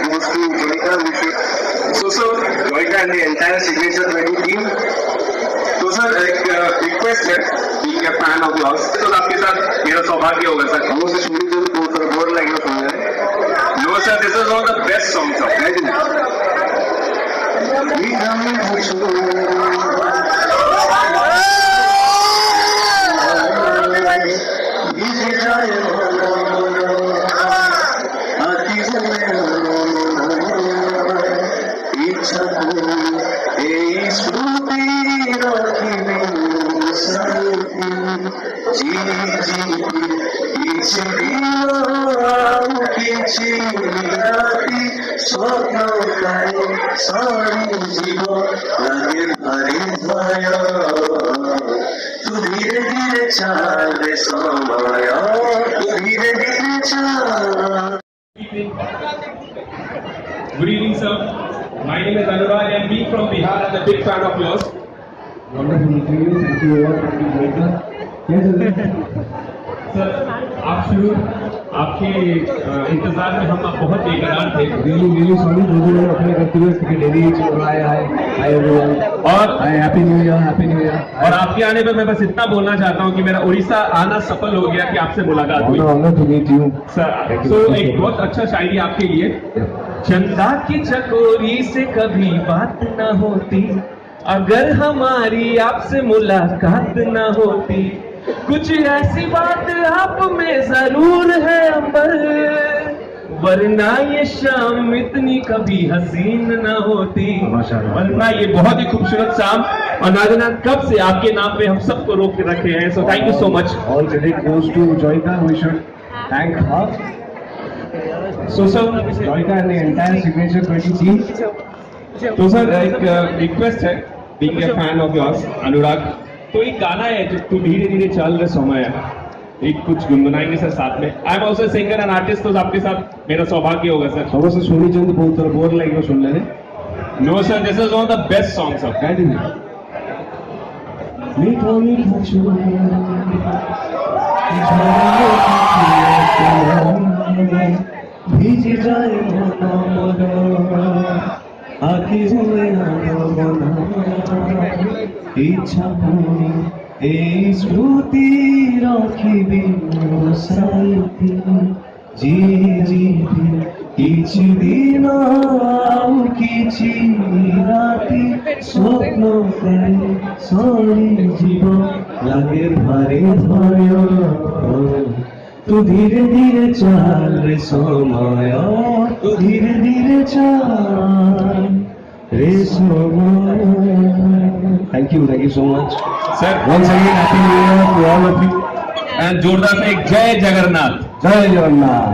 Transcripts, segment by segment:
goes to Joyka. So Joyka and the entire Signature 20 team. तो sir एक request है, being a fan of yours, तो आपके साथ मेरा सौभाग्य होगा सर। हम उसे शुरू से बोर लाइक सुन रहे हैं। No sir, this is one of the best songs of धीरे धीरे चाल समय धीरे धीरे चाल। Good evening, sir. My name is Anurag and being from Bihar, I'm a big fan of yours. Wonderful meeting you. Thank you all. Thank you, Joyka. Yes, sir, आप शुरू आपके इंतजार में हम बहुत बेकरार थे। really sorry. those who are अपने करते हुए टिकट ले रही है। Hi everyone. और happy new year. और आपके आने पर मैं बस इतना बोलना चाहता हूँ कि मेरा उड़ीसा आना सफल हो गया कि आपसे मुलाकात हुई। Honor to meet you. Sir, तो एक बहुत अच्छा शायरी आपके लिए। चंदा की चकोरी से कभी बात न होती, अगर हमारी आपसे मुलाकात न होती, कुछ ऐसी बात आप में जरूर है अंबर, वरना ये शाम इतनी कभी हसीन न होती। वरना ये बहुत ही खूबसूरत शाम, और नाज़रीन कब से आपके नाम पे हम सबको रोक के रखे हैं। So thank you so much. All credit goes to Joyka. We should thank her. So sir, Joyka and the entire Signature 20 team. तो सर एक रिक्वेस्ट है, being a fan of yours Anurag, तो एक गाना है जो तू धीरे धीरे चल रे समय, एक कुछ गुनगुनाएंगे सर साथ में। I am also singer and artist, तो आपके साथ मेरा सौभाग्य होगा सर। सब से सोनी चंद बहुत बोर लाइक सुन लेने। No sir, this is one of the best songs of कह दीजिए। मीठा मीठा भीज जाए आखी हुए इच्छा এই স্মৃতি রাখিবি সাইতি জি জি কিছু দিন আউ কিছু রাতি স্বপ্ন করে সরি জীব লাগে ভারে ভয় तू धीरे धीरे चाल रे समय तू धीरे धीरे चाल रे समय। Thank you so much sir. once again happy new year to all of you and जोरदार से एक जय जगन्नाथ। जय जगन्नाथ।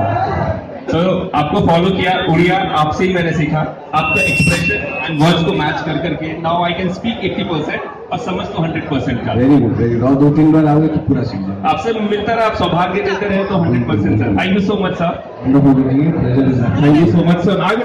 तो आपको फॉलो किया, उड़िया आपसे ही मैंने सीखा, आपका एक्सप्रेशन एंड वर्ड्स को मैच कर करके नाउ आई कैन स्पीक 80% और समझ तो 100% का। वेरी गुड और 2-3 बार आओगे तो पूरा सीख जाओगे। आपसे मिलता रहा, आप सौभाग्य देते रहे तो 100% sir. Thank you so much sir. Thank you so much sir. आगे